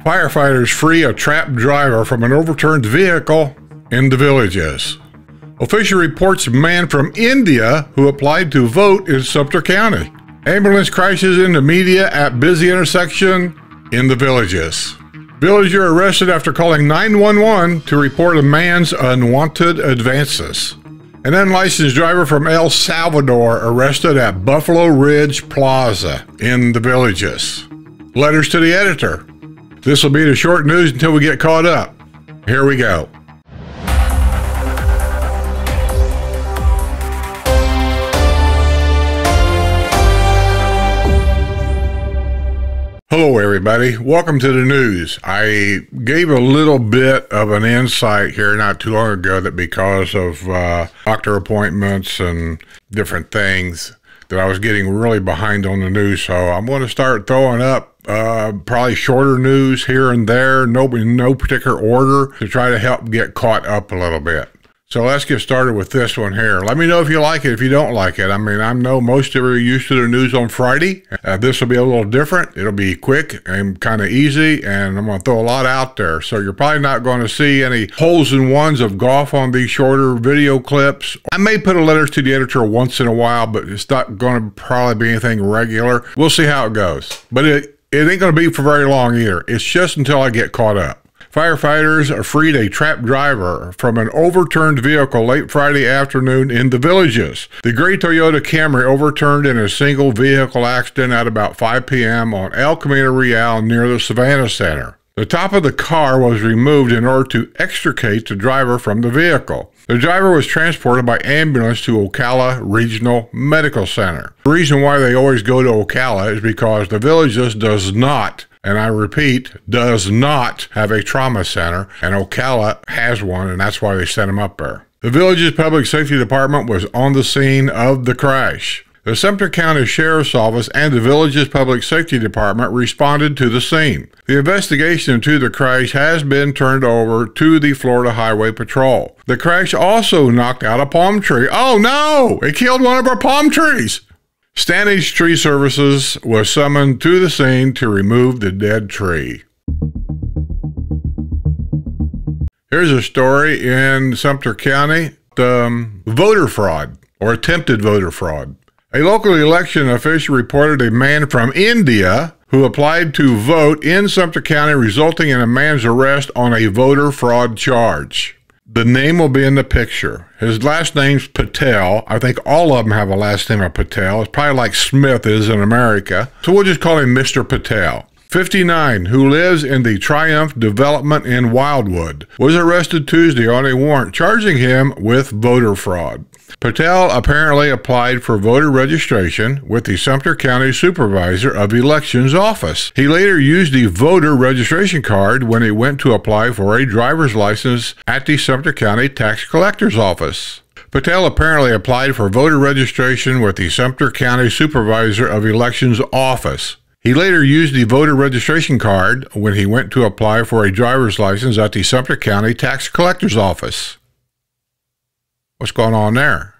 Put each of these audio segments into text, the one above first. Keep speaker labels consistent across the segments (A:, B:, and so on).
A: Firefighters free a trapped driver from an overturned vehicle in the Villages. Official reports man from India who applied to vote in Sumter County. Ambulance crashes into media at busy intersection in the Villages. Villager arrested after calling 911 to report a man's unwanted advances. An unlicensed driver from El Salvador arrested at Buffalo Ridge Plaza in the Villages. Letters to the editor. This will be the short news until we get caught up. Here we go. Hello everybody, welcome to the news. I gave a little bit of an insight here not too long ago that because of doctor appointments and different things that I was getting really behind on the news. So I'm going to start throwing up probably shorter news here and there, no particular order, to try to help get caught up a little bit. So let's get started with this one here. Let me know if you like it, if you don't like it. I mean, I know most of you are used to the news on Friday. This will be a little different. It'll be quick and kind of easy, and I'm going to throw a lot out there. So you're probably not going to see any holes in ones of golf on these shorter video clips. I may put a letter to the editor once in a while, but it's not going to probably be anything regular. We'll see how it goes. But it ain't going to be for very long either. It's just until I get caught up. Firefighters freed a trapped driver from an overturned vehicle late Friday afternoon in the Villages. The gray Toyota Camry overturned in a single vehicle accident at about 5 p.m. on El Camino Real near the Savannah Center. The top of the car was removed in order to extricate the driver from the vehicle. The driver was transported by ambulance to Ocala Regional Medical Center. The reason why they always go to Ocala is because the Villages does not, and I repeat, does not have a trauma center, and Ocala has one, and that's why they sent him up there. The Villages Public Safety Department was on the scene of the crash. The Sumter County Sheriff's Office and the Villages Public Safety Department responded to the scene. The investigation into the crash has been turned over to the Florida Highway Patrol. The crash also knocked out a palm tree. Oh no! It killed one of our palm trees! Stanage Tree Services was summoned to the scene to remove the dead tree. Here's a story in Sumter County, voter fraud, or attempted voter fraud. A local election official reported a man from India who applied to vote in Sumter County, resulting in a man's arrest on a voter fraud charge. The name will be in the picture. His last name's Patel. I think all of them have a last name of Patel. It's probably like Smith is in America. So we'll just call him Mr. Patel. 59, who lives in the Triumph Development in Wildwood, was arrested Tuesday on a warrant charging him with voter fraud. Patel apparently applied for voter registration with the Sumter County Supervisor of Elections office. He later used the voter registration card when he went to apply for a driver's license at the Sumter County Tax Collector's office. Patel apparently applied for voter registration with the Sumter County Supervisor of Elections office. He later used the voter registration card when he went to apply for a driver's license at the Sumter County Tax Collector's office. What's going on there?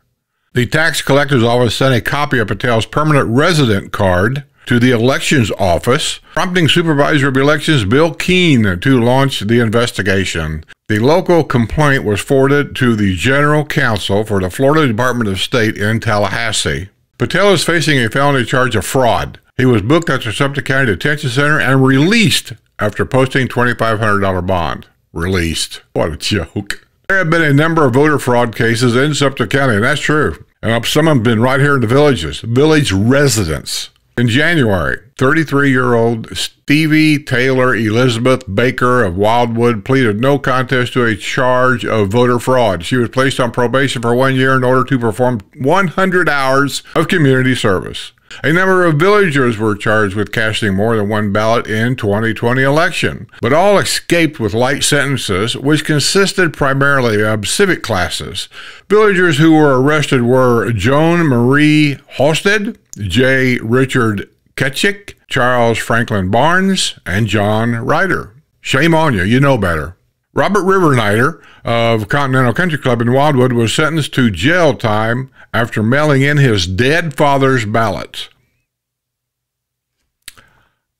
A: The tax collector's office sent a copy of Patel's permanent resident card to the elections office, prompting Supervisor of Elections Bill Keene to launch the investigation. The local complaint was forwarded to the General Counsel for the Florida Department of State in Tallahassee. Patel is facing a felony charge of fraud. He was booked at the Sumter County Detention Center and released after posting $2,500 bond. Released. What a joke. There have been a number of voter fraud cases in Sumter County, and that's true. And some of them have been right here in the Villages, village residents. In January, 33-year-old Stevie Taylor Elizabeth Baker of Wildwood pleaded no contest to a charge of voter fraud. She was placed on probation for 1 year in order to perform 100 hours of community service. A number of villagers were charged with casting more than one ballot in 2020 election, but all escaped with light sentences, which consisted primarily of civic classes. Villagers who were arrested were Joan Marie Halstead, J. Richard Ketchick, Charles Franklin Barnes, and John Ryder. Shame on you, you know better. Robert Rivernider of Continental Country Club in Wildwood was sentenced to jail time after mailing in his dead father's ballot.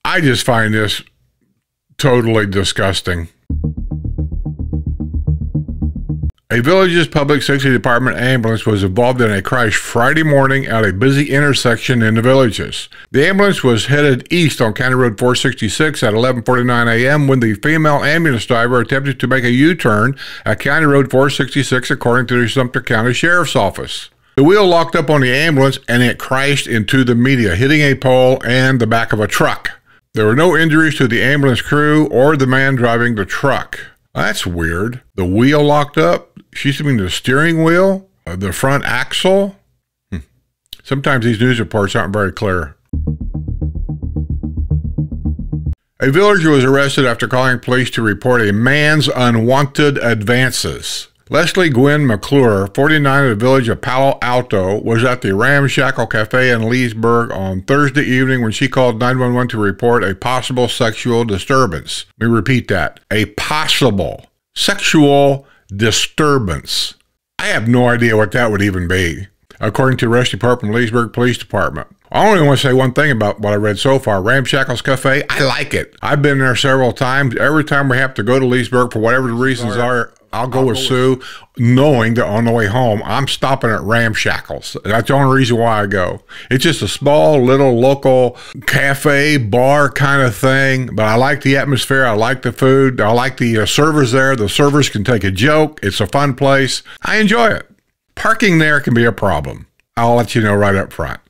A: I just find this totally disgusting. A village's public safety department ambulance was involved in a crash Friday morning at a busy intersection in the villages. The ambulance was headed east on County Road 466 at 11:49 a.m. when the female ambulance driver attempted to make a U-turn at County Road 466, according to the Sumter County Sheriff's Office. The wheel locked up on the ambulance and it crashed into the median, hitting a pole and the back of a truck. There were no injuries to the ambulance crew or the man driving the truck. That's weird. The wheel locked up? She's mean the steering wheel? The front axle? Sometimes these news reports aren't very clear. A villager was arrested after calling police to report a man's unwanted advances. Leslie Gwen McClure, 49 of the village of Palo Alto, was at the Ramshackle Cafe in Leesburg on Thursday evening when she called 911 to report a possible sexual disturbance. Let me repeat that. A possible sexual disturbance. I have no idea what that would even be, according to the Rush Department, Leesburg Police Department. I only want to say one thing about what I read so far. Ramshackle's Cafe, I like it. I've been there several times. Every time we have to go to Leesburg for whatever the reasons are, I'll go with Sue, knowing that on the way home, I'm stopping at Ramshackle's. That's the only reason why I go. It's just a small, little, local cafe, bar kind of thing, but I like the atmosphere. I like the food. I like the servers there. The servers can take a joke. It's a fun place. I enjoy it. Parking there can be a problem. I'll let you know right up front.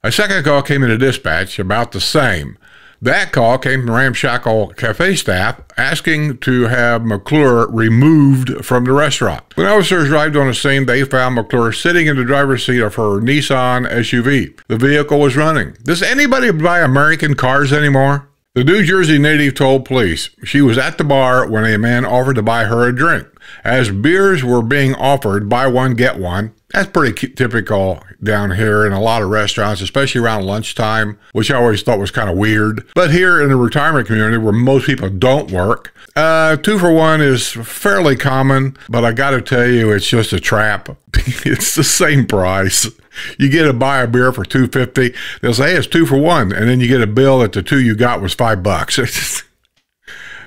A: A second call came into dispatch about the same. That call came from Ramshackle Cafe staff asking to have McClure removed from the restaurant. When officers arrived on the scene, they found McClure sitting in the driver's seat of her Nissan SUV. The vehicle was running. Does anybody buy American cars anymore? The New Jersey native told police she was at the bar when a man offered to buy her a drink. As beers were being offered, buy one, get one. That's pretty typical down here in a lot of restaurants, especially around lunchtime, which I always thought was kind of weird. But here in the retirement community where most people don't work, 2 for 1 is fairly common, but I got to tell you, it's just a trap. It's the same price. You get to buy a beer for $2.50. They'll say, hey, it's 2 for 1. And then you get a bill that the 2 you got was $5.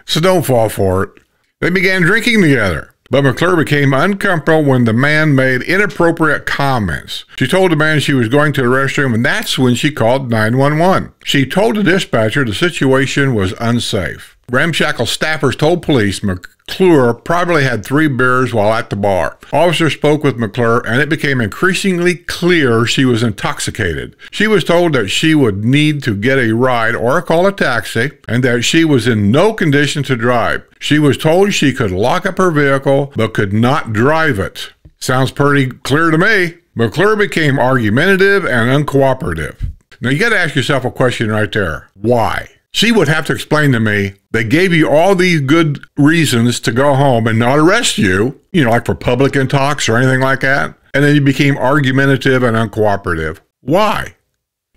A: So don't fall for it. They began drinking together. But McClure became uncomfortable when the man made inappropriate comments. She told the man she was going to the restroom, and that's when she called 911. She told the dispatcher the situation was unsafe. Ramshackle staffers told police McClure probably had 3 beers while at the bar. Officers spoke with McClure, and it became increasingly clear she was intoxicated. She was told that she would need to get a ride or call a taxi, and that she was in no condition to drive. She was told she could lock up her vehicle, but could not drive it. Sounds pretty clear to me. McClure became argumentative and uncooperative. Now, you got to ask yourself a question right there. Why? She would have to explain to me, they gave you all these good reasons to go home and not arrest you, like for public intox or anything like that, and then you became argumentative and uncooperative. Why?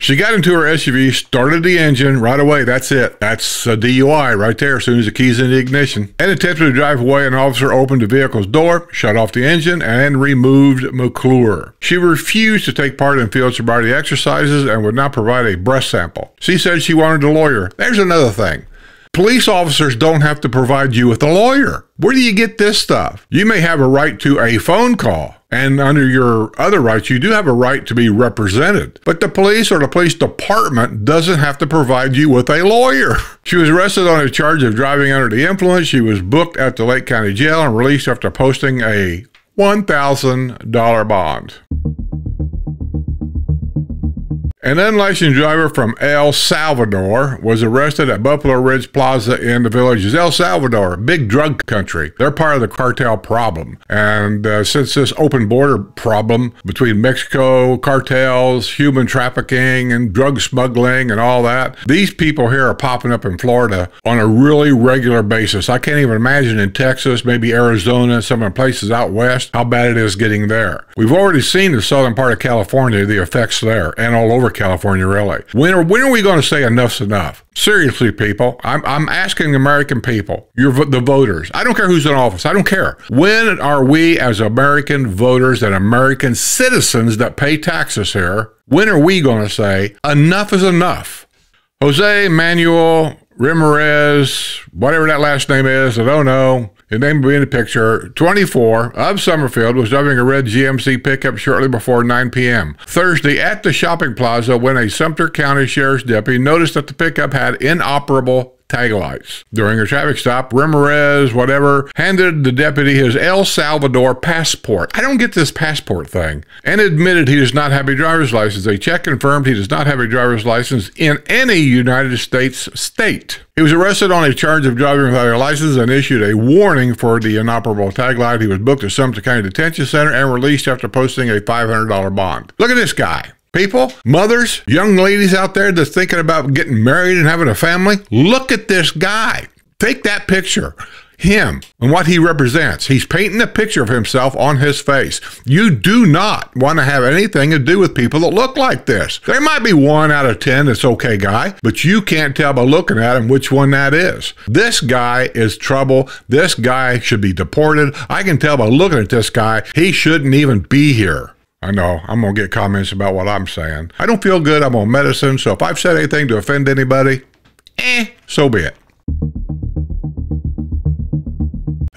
A: She got into her SUV, started the engine right away. That's it. That's a DUI right there as soon as the key's in the ignition. And attempted to drive away. An officer opened the vehicle's door, shut off the engine, and removed McClure. She refused to take part in field sobriety exercises and would not provide a breath sample. She said she wanted a lawyer. There's another thing. Police officers don't have to provide you with a lawyer. Where do you get this stuff? You may have a right to a phone call, and under your other rights, you do have a right to be represented. But the police or the police department doesn't have to provide you with a lawyer. She was arrested on a charge of driving under the influence. She was booked at the Lake County Jail and released after posting a $1,000 bond. An unlicensed driver from El Salvador was arrested at Buffalo Ridge Plaza in the Villages. El Salvador, big drug country. They're part of the cartel problem. And since this open border problem between Mexico, cartels, human trafficking, and drug smuggling and all that, these people here are popping up in Florida on a really regular basis. I can't even imagine in Texas, maybe Arizona, some of the places out west, how bad it is getting there. We've already seen the southern part of California, the effects there, and all over California, really. When are we going to say enough's enough? Seriously, people, I'm asking American people, the voters. I don't care who's in office. I don't care. When are we as American voters and American citizens that pay taxes here, when are we going to say enough is enough? Jose Manuel Ramirez, whatever that last name is, I don't know. His name will be in the picture. 24, of Summerfield, was driving a red GMC pickup shortly before 9 p.m. Thursday at the shopping plaza when a Sumter County Sheriff's deputy noticed that the pickup had inoperable taillights. During a traffic stop, Ramirez, whatever, handed the deputy his El Salvador passport. I don't get this passport thing. And admitted he does not have a driver's license. A check confirmed he does not have a driver's license in any United States state. He was arrested on a charge of driving without a license and issued a warning for the inoperable taillight. He was booked at Sumter County Detention Center and released after posting a $500 bond. Look at this guy. People, mothers, young ladies out there that's thinking about getting married and having a family, look at this guy. Take that picture, him, and what he represents. He's painting a picture of himself on his face. You do not want to have anything to do with people that look like this. There might be 1 out of 10 that's okay guy, but you can't tell by looking at him which one that is. This guy is trouble. This guy should be deported. I can tell by looking at this guy, he shouldn't even be here. I know, I'm going to get comments about what I'm saying. I don't feel good, I'm on medicine, so if I've said anything to offend anybody, so be it.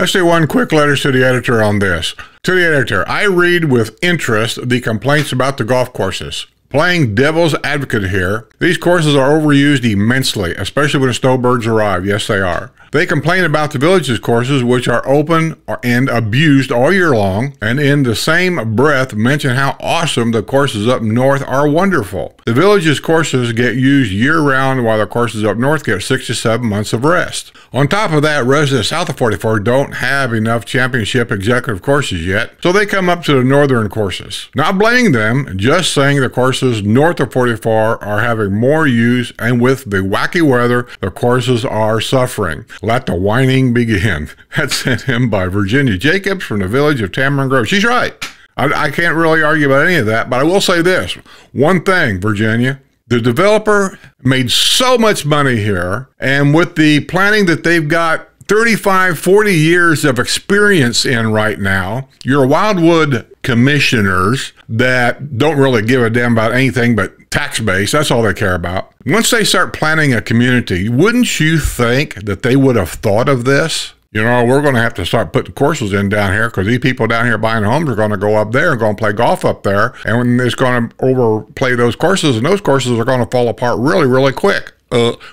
A: Let's do one quick letter to the editor on this. To the editor, I read with interest the complaints about the golf courses. Playing devil's advocate here, these courses are overused immensely, especially when the snowbirds arrive. Yes, they are. They complain about the village's courses, which are open and abused all year long, and in the same breath mention how awesome the courses up north are wonderful. The village's courses get used year-round, while the courses up north get 6 to 7 months of rest. On top of that, residents south of 44 don't have enough championship executive courses yet, so they come up to the northern courses. Not blaming them, just saying the courses north of 44 are having more use, and with the wacky weather, the courses are suffering. Let the whining begin. That's sent him by Virginia Jacobs from the village of Tamarind Grove. She's right. I can't really argue about any of that, but I will say this. One thing, Virginia. The developer made so much money here, and with the planning that they've got 35, 40 years of experience in right now, your Wildwood commissioners that don't really give a damn about anything but tax base, that's all they care about. Once they start planning a community, wouldn't you think that they would have thought of this? You know, we're going to have to start putting courses in down here because these people down here buying homes are going to go up there and going to play golf up there. And when it's going to overplay those courses, and those courses are going to fall apart really, really quick.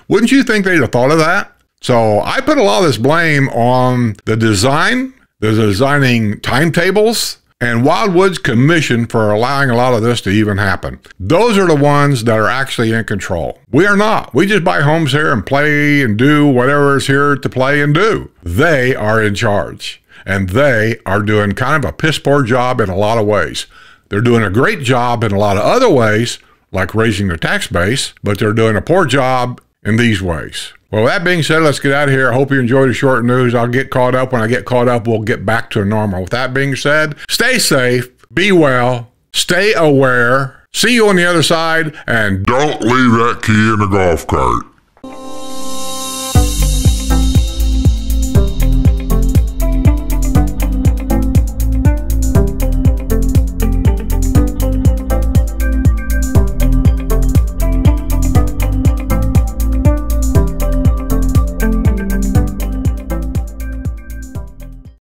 A: Wouldn't you think they'd have thought of that? So I put a lot of this blame on the design, the designing timetables, and Wildwood's commission for allowing a lot of this to even happen. Those are the ones that are actually in control. We are not. We just buy homes here and play and do whatever is here to play and do. They are in charge, and they are doing kind of a piss poor job in a lot of ways. They're doing a great job in a lot of other ways, like raising their tax base, but they're doing a poor job in these ways. Well, that being said, let's get out of here. I hope you enjoyed the short news. I'll get caught up. When I get caught up, we'll get back to normal. With that being said, stay safe, be well, stay aware. See you on the other side, and don't leave that key in the golf cart.